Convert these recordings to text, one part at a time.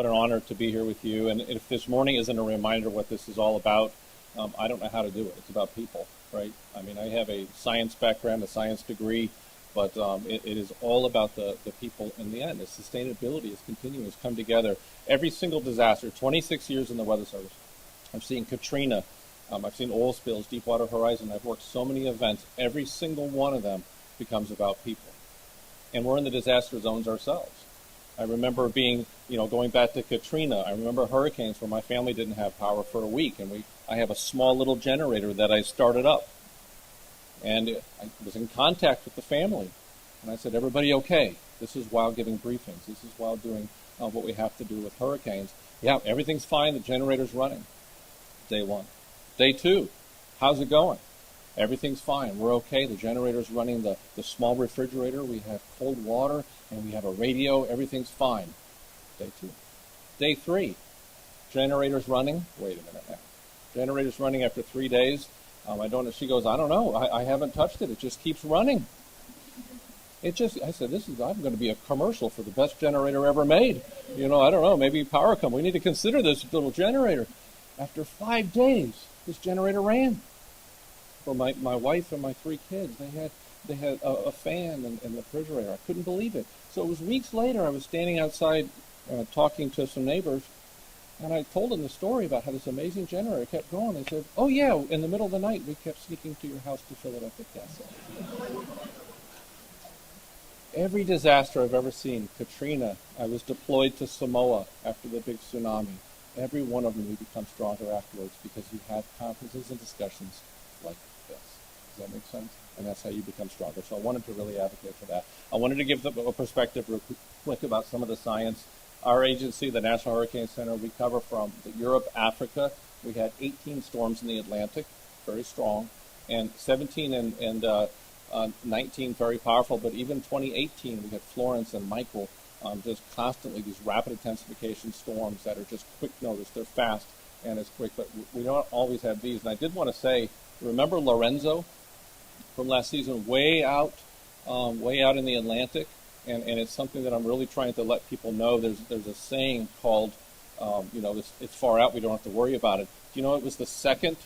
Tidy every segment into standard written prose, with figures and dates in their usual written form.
What an honor to be here with you. And if this morning isn't a reminder what this is all about, I don't know how to do it. It's about people, right? I mean, I have a science background, a science degree, but it is all about the people in the end. The sustainability is continuing to come together. Every single disaster, 26 years in the Weather Service. I've seen Katrina, I've seen oil spills, Deepwater Horizon. I've worked so many events. Every single one of them becomes about people. And we're in the disaster zones ourselves. I remember going back to Katrina, I remember hurricanes where my family didn't have power for a week, and I have a small little generator that I started up. And I was in contact with the family, and I said, everybody okay? This is while giving briefings. This is while doing what we have to do with hurricanes. Yeah, everything's fine. The generator's running. Day one. Day two, how's it going? Everything's fine. We're okay. The generator's running the small refrigerator. We have cold water, and we have a radio. Everything's fine. Day two. Day three, generator's running. Wait a minute now. Generator's running after 3 days. I don't know. She goes, I don't know. I haven't touched it. It just keeps running. I said, I'm going to be a commercial for the best generator ever made. I don't know. Maybe power company. We need to consider this little generator. After 5 days, this generator ran. For my wife and my 3 kids, they had a fan and the refrigerator. I couldn't believe it. So it was weeks later. I was standing outside talking to some neighbors, and I told them the story about how this amazing generator kept going. They said, "Oh yeah, in the middle of the night, we kept sneaking to your house to fill it up with gas." Every disaster I've ever seen, Katrina, I was deployed to Samoa after the big tsunami. Every one of them, we become stronger afterwards because you have conferences and discussions like this. Does that make sense? And that's how you become stronger. So I wanted to really advocate for that. I wanted to give a perspective real quick about some of the science. Our agency, the National Hurricane Center, we cover from Europe, Africa. We had 18 storms in the Atlantic, very strong, and 17 and 19 very powerful. But even 2018, we had Florence and Michael, just constantly these rapid intensification storms that are just quick notice. They're fast and it's quick, but we don't always have these. And I did want to say, remember Lorenzo from last season, way out in the Atlantic? And it's something that I'm really trying to let people know. There's a saying called, it's far out, we don't have to worry about it. Do you know it was the second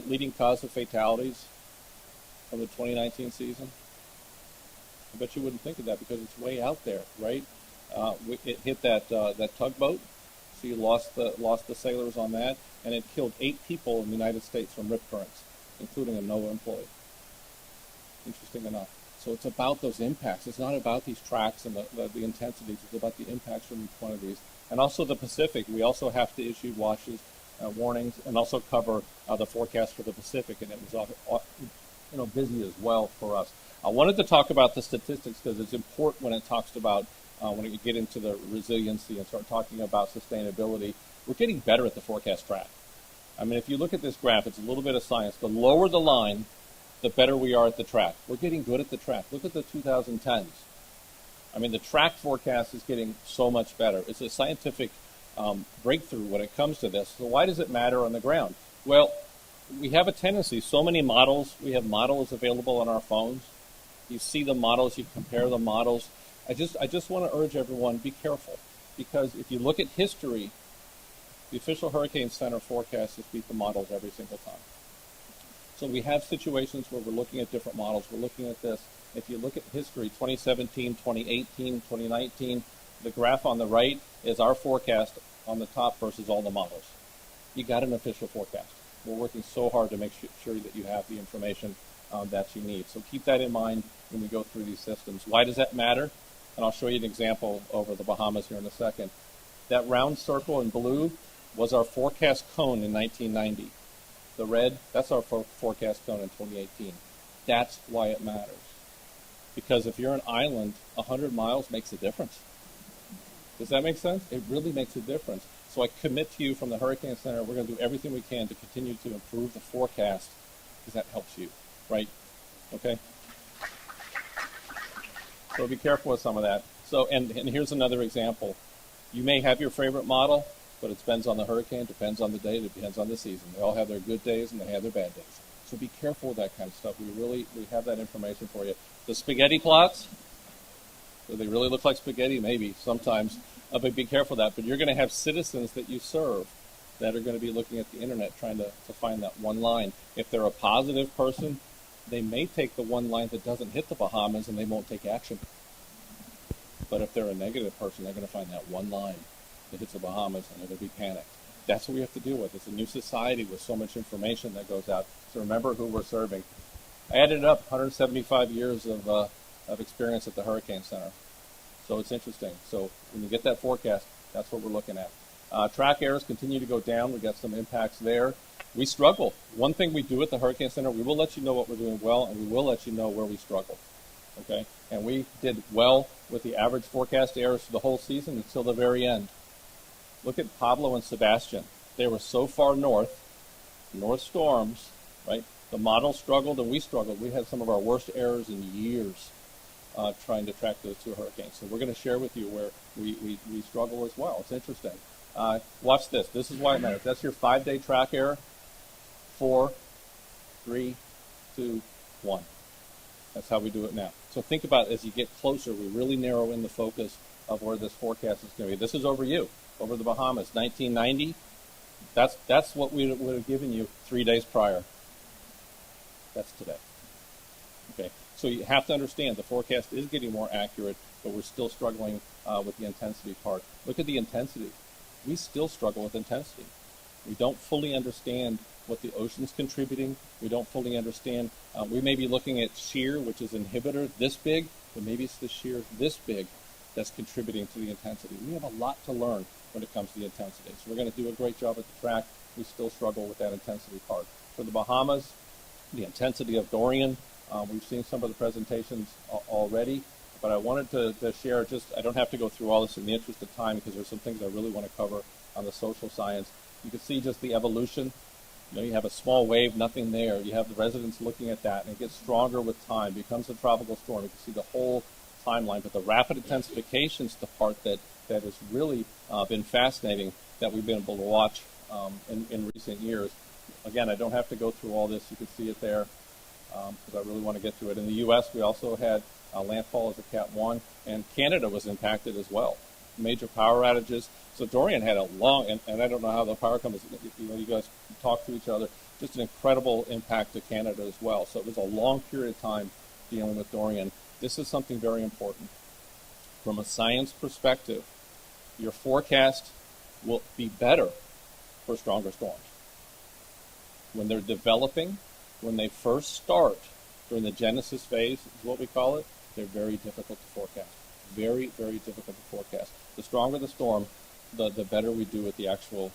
leading cause of fatalities from the 2019 season? I bet you wouldn't think of that because it's way out there, right? It hit that tugboat, so you lost the sailors on that, and it killed 8 people in the United States from rip currents, including a NOAA employee. Interesting enough. So it's about those impacts. It's not about these tracks and the intensities. It's about the impacts from each one of these. And also the Pacific. We also have to issue watches, warnings, and also cover the forecast for the Pacific. And it was busy as well for us. I wanted to talk about the statistics because it's important when it talks about when you get into the resiliency and start talking about sustainability. We're getting better at the forecast track. I mean, if you look at this graph, it's a little bit of science. The lower the line, the better we are at the track. We're getting good at the track. Look at the 2010s. I mean, the track forecast is getting so much better. It's a scientific breakthrough when it comes to this. So why does it matter on the ground? Well, we have a tendency, so many models, we have models available on our phones. You see the models, you compare the models. I just want to urge everyone, be careful. Because if you look at history, the official Hurricane Center forecast has beat the models every single time. So we have situations where we're looking at different models. We're looking at this. If you look at history, 2017, 2018, 2019, the graph on the right is our forecast on the top versus all the models. You got an official forecast. We're working so hard to make sure that you have the information that you need. So keep that in mind when we go through these systems. Why does that matter? And I'll show you an example over the Bahamas here in a second. That round circle in blue was our forecast cone in 1990. The red, that's our forecast cone in 2018. That's why it matters. Because if you're an island, 100 miles makes a difference. Does that make sense? It really makes a difference. So I commit to you from the Hurricane Center, we're going to do everything we can to continue to improve the forecast because that helps you, right? Okay? So be careful with some of that. So, and here's another example. You may have your favorite model, but it depends on the hurricane, depends on the day, it depends on the season. They all have their good days and they have their bad days. So be careful with that kind of stuff. We have that information for you. The spaghetti plots, Do they really look like spaghetti? Maybe, sometimes. But be careful of that. But you're going to have citizens that you serve that are going to be looking at the internet trying to find that one line. If they're a positive person, they may take the one line that doesn't hit the Bahamas and they won't take action. But if they're a negative person, they're going to find that one line that hits the Bahamas and they're going to be panicked. That's what we have to deal with. It's a new society with so much information that goes out. So remember who we're serving. I added up 175 years of experience at the Hurricane Center. So it's interesting. So when you get that forecast, that's what we're looking at. Track errors continue to go down. We got some impacts there. We struggle. One thing we do at the Hurricane Center, we will let you know what we're doing well, and we will let you know where we struggle. Okay? And we did well with the average forecast errors for the whole season until the very end. Look at Pablo and Sebastian. They were so far north storms, right? The model struggled and we struggled. We had some of our worst errors in years trying to track those two hurricanes. So we're going to share with you where we struggle as well. It's interesting. Watch this. This is why it matters. That's your 5-day track error. 4, 3, 2, 1. That's how we do it now. So think about it. As you get closer, we really narrow in the focus of where this forecast is going to be. This is over you, over the Bahamas. 1990, that's what we would have given you 3 days prior. That's today. Okay, so you have to understand the forecast is getting more accurate, but we're still struggling with the intensity part. Look at the intensity. We still struggle with intensity. We don't fully understand what the ocean's contributing. We don't fully understand. We may be looking at shear, which is inhibitor this big, but maybe it's the shear this big that's contributing to the intensity. We have a lot to learn when it comes to the intensity. So we're going to do a great job at the track. We still struggle with that intensity part. For the Bahamas, the intensity of Dorian, we've seen some of the presentations already, but I wanted to share I don't have to go through all this in the interest of time because there's some things I really want to cover on the social science. You can see just the evolution. You have a small wave, nothing there. You have the residents looking at that, and it gets stronger with time, becomes a tropical storm. You can see the whole timeline, but the rapid intensification is the part that has really been fascinating that we've been able to watch in recent years. Again, I don't have to go through all this. You can see it there because I really want to get to it. In the U.S., we also had landfall as a Cat 1, and Canada was impacted as well. Major power outages. So Dorian had a long, and I don't know how the power companies, you guys talk to each other, just an incredible impact to Canada as well. So it was a long period of time dealing with Dorian. This is something very important. From a science perspective, your forecast will be better for stronger storms. When they're developing, when they first start, during the genesis phase is what we call it, they're very difficult to forecast. Very, very difficult to forecast. The stronger the storm, the better we do with the actual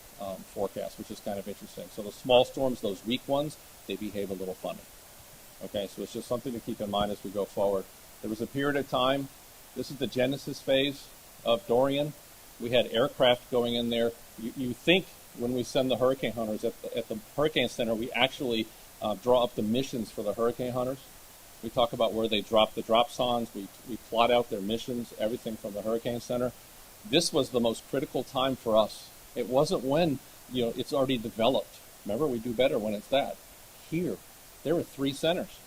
forecast, which is kind of interesting. So the small storms, those weak ones, they behave a little funny. Okay, so it's just something to keep in mind as we go forward. There was a period of time, this is the genesis phase of Dorian. We had aircraft going in there. You think when we send the hurricane hunters at the Hurricane Center, we actually draw up the missions for the hurricane hunters. We talk about where they drop the drop zones. We plot out their missions, everything from the Hurricane Center. This was the most critical time for us. It wasn't when it's already developed. Remember, we do better when it's that. Here, there were 3 centers.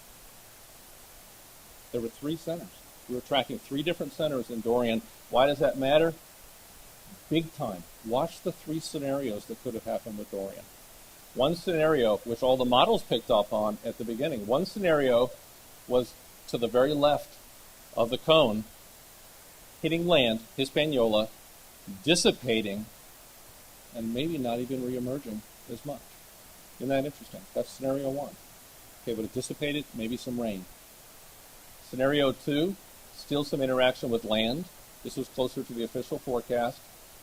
There were 3 centers. We were tracking 3 different centers in Dorian. Why does that matter? Big time. Watch the 3 scenarios that could have happened with Dorian. One scenario, which all the models picked up on at the beginning, one scenario was to the very left of the cone, hitting land, Hispaniola, dissipating, and maybe not even reemerging as much. Isn't that interesting? That's scenario 1. Okay, but it dissipated, maybe some rain. Scenario 2, still some interaction with land. This was closer to the official forecast.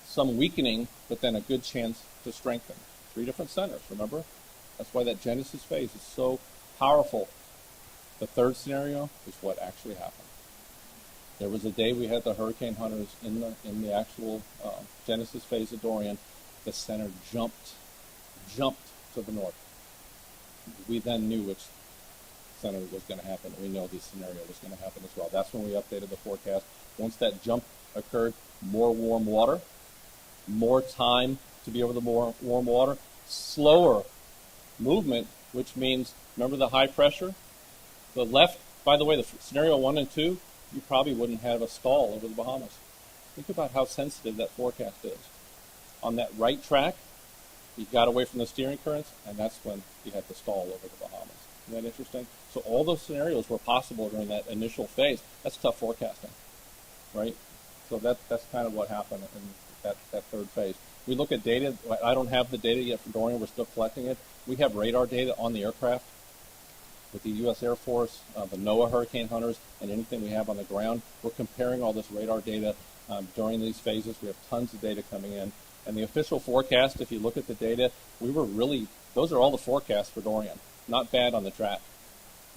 Some weakening, but then a good chance to strengthen. 3 different centers, remember? That's why that genesis phase is so powerful. The 3rd scenario is what actually happened. There was a day we had the hurricane hunters in the actual genesis phase of Dorian. The center jumped to the north. We then knew which center was going to happen. We know this scenario was going to happen as well. That's when we updated the forecast. Once that jump occurred, more warm water, more time to be over the more warm water, slower movement, which means, remember the high pressure? The left, by the way, the scenario 1 and 2, you probably wouldn't have a stall over the Bahamas. Think about how sensitive that forecast is. On that right track, you got away from the steering currents, and that's when you had the stall over the Bahamas. Isn't that interesting? So all those scenarios were possible during that initial phase. That's tough forecasting, right? So that's kind of what happened in that third phase. We look at data. I don't have the data yet for Dorian. We're still collecting it. We have radar data on the aircraft with the U.S. Air Force, the NOAA hurricane hunters, and anything we have on the ground. We're comparing all this radar data during these phases. We have tons of data coming in. And the official forecast, if you look at the data, those are all the forecasts for Dorian. Not bad on the track.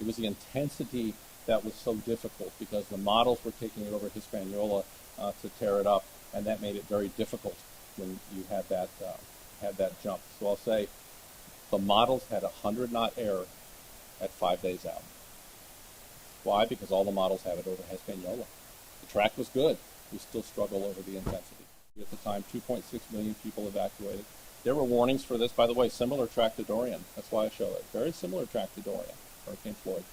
It was the intensity that was so difficult because the models were taking it over Hispaniola to tear it up, and that made it very difficult when you had that jump. So I'll say the models had a 100-knot error at 5 days out. Why? Because all the models had it over Hispaniola. The track was good. We still struggle over the intensity. At the time, 2.6 million people evacuated. There were warnings for this, by the way, similar track to Dorian. That's why I show it. Very similar track to Dorian, Hurricane Floyd.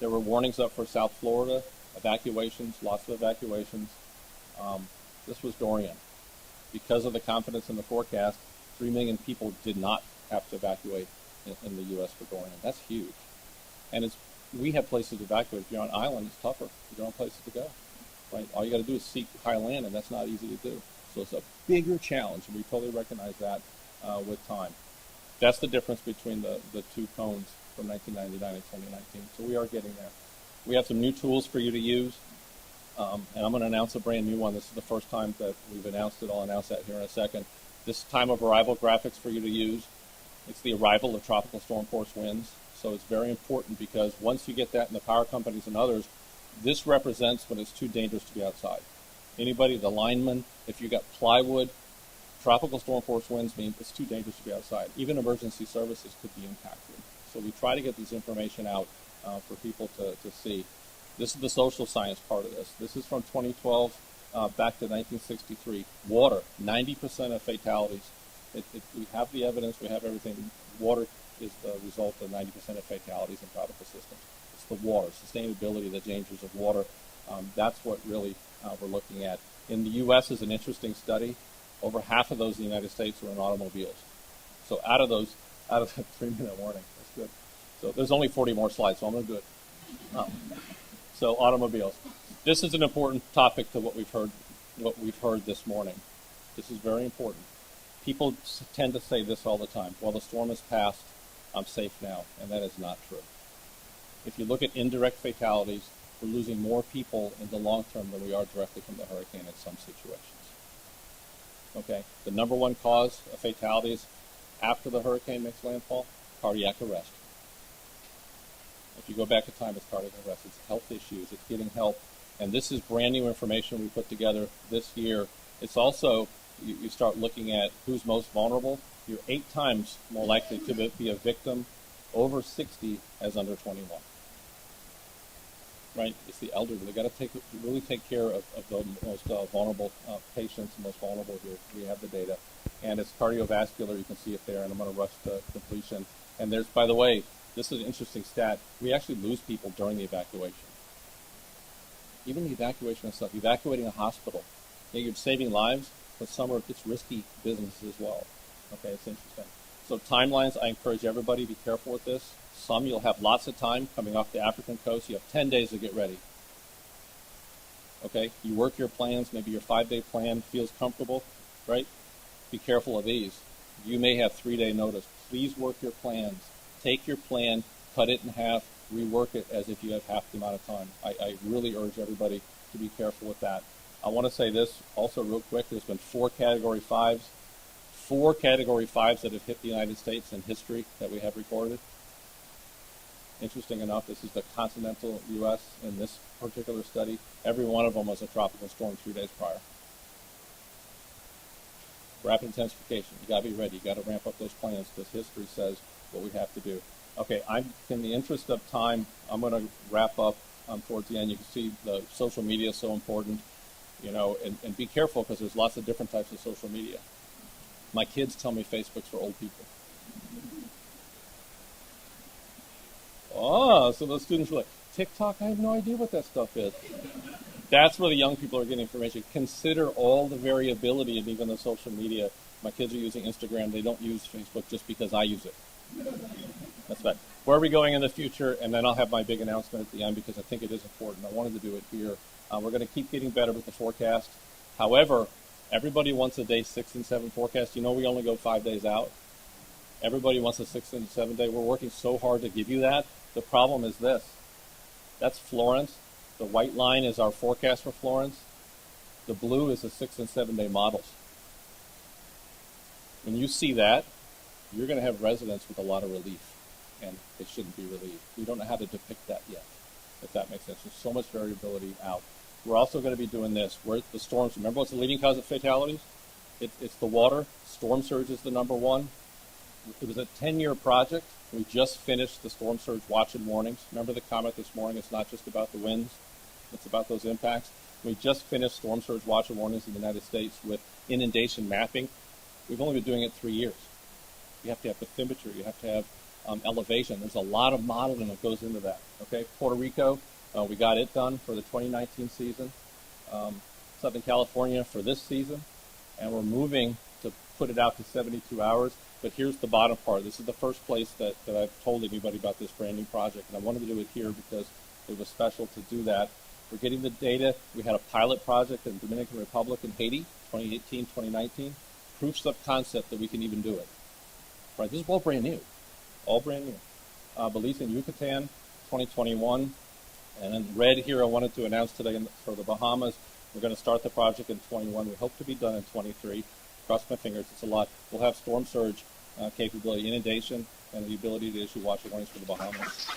There were warnings up for South Florida, evacuations, lots of evacuations. This was Dorian. Because of the confidence in the forecast, 3 million people did not have to evacuate in the U.S. for Dorian. That's huge. And we have places to evacuate. If you're on an island, it's tougher. You don't have places to go. Right? All you got to do is seek high land, and that's not easy to do. So it's a bigger challenge, and we totally recognize that with time. That's the difference between the two cones from 1999 and 2019. So we are getting there. We have some new tools for you to use, and I'm going to announce a brand new one. This is the first time that we've announced it. I'll announce that here in a second. This is time of arrival graphics for you to use. It's the arrival of tropical storm force winds. So it's very important because once you get that in the power companies and others, this represents when it's too dangerous to be outside. Anybody, the lineman, if you got plywood, tropical storm force winds mean it's too dangerous to be outside. Even emergency services could be impacted. So we try to get this information out for people to see. This is the social science part of this. This is from 2012 back to 1963. Water, 90% of fatalities. We have the evidence, we have everything. Water is the result of 90% of fatalities in tropical systems. It's the water, sustainability, the dangers of water. That's what really we're looking at. In the U.S. is an interesting study. Over half of those in the United States were in automobiles. So out of that 3-minute warning, that's good. So there's only 40 more slides, so I'm going to do it. So automobiles. This is an important topic to what we've heard this morning. This is very important. People tend to say this all the time. Well, the storm has passed. I'm safe now, and that is not true. If you look at indirect fatalities, we're losing more people in the long term than we are directly from the hurricane in some situations. Okay, the number one cause of fatalities after the hurricane makes landfall, cardiac arrest. If you go back in time, it's cardiac arrest. It's health issues. It's getting help. And this is brand new information we put together this year. It's also, you start looking at who's most vulnerable. You're 8 times more likely to be a victim over 60 as under 21. Right? It's the elderly. They've got to really take care of the most vulnerable patients, the most vulnerable here. We have the data. And it's cardiovascular. You can see it there, and I'm going to rush to completion. And there's, by the way, this is an interesting stat. We actually lose people during the evacuation. Even the evacuation of stuff, evacuating a hospital. Yeah, you're saving lives, but it's risky business as well. Okay, it's interesting. So timelines, I encourage everybody to be careful with this. Some you'll have lots of time coming off the African coast. You have 10 days to get ready. Okay, you work your plans. Maybe your 5-day plan feels comfortable, right? Be careful of these. You may have 3-day notice. Please work your plans. Take your plan, cut it in half, rework it as if you have half the amount of time. I really urge everybody to be careful with that. I want to say this also real quick. There's been 4 Category 5s. 4 Category 5s that have hit the United States in history that we have recorded. Interesting enough, this is the continental U.S. in this particular study. Every one of them was a tropical storm 3 days prior. Rapid intensification. You got to be ready. You got to ramp up those plans because history says what we have to do. Okay, in the interest of time, I'm going to wrap up towards the end. You can see the social media is so important, and be careful because there's lots of different types of social media. My kids tell me Facebook's for old people. Oh, so those students were like, TikTok, I have no idea what that stuff is. That's where the young people are getting information. Consider all the variability of even the social media. My kids are using Instagram. They don't use Facebook just because I use it. That's bad. Where are we going in the future? And then I'll have my big announcement at the end because I think it is important. I wanted to do it here. We're going to keep getting better with the forecast. However, everybody wants a day 6 and 7 forecast. You know we only go 5 days out. Everybody wants a 6 and 7 day. We're working so hard to give you that. The problem is this. That's Florence. The white line is our forecast for Florence. The blue is the 6 and 7 day models. When you see that, you're going to have residents with a lot of relief, and they shouldn't be relieved. We don't know how to depict that yet, if that makes sense. There's so much variability out. We're also going to be doing this. Where the storms, remember what's the leading cause of fatalities? It's the water. Storm surge is the number one. It was a 10-year project. We just finished the storm surge watch and warnings. Remember the comment this morning? It's not just about the winds. It's about those impacts. We just finished storm surge watch and warnings in the United States with inundation mapping. We've only been doing it 3 years. You have to have bathymetry. You have to have elevation. There's a lot of modeling that goes into that. Okay, Puerto Rico, we got it done for the 2019 season. Southern California for this season. And we're moving to put it out to 72 hours. But here's the bottom part. This is the first place that I've told anybody about this brand new project. And I wanted to do it here because it was special to do that. We're getting the data. We had a pilot project in the Dominican Republic and Haiti, 2018, 2019. Proofs of concept that we can even do it. Right, this is all brand new. All brand new. Belize and Yucatan, 2021. And then red here I wanted to announce today for the Bahamas. We're going to start the project in 21. We hope to be done in 23. Cross my fingers, it's a lot. We'll have storm surge capability, inundation, and the ability to issue watch and warnings for the Bahamas.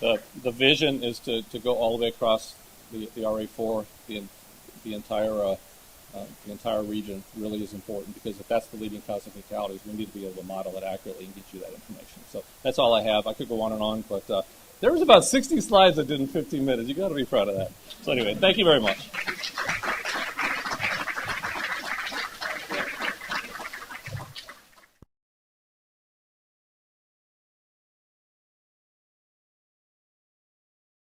So, the vision is to go all the way across the RA4, the entire region really is important, because if that's the leading cause of fatalities, we need to be able to model it accurately and get you that information. So that's all I have. I could go on, but there was about 60 slides I did in 15 minutes. You got to be proud of that. So anyway, thank you very much.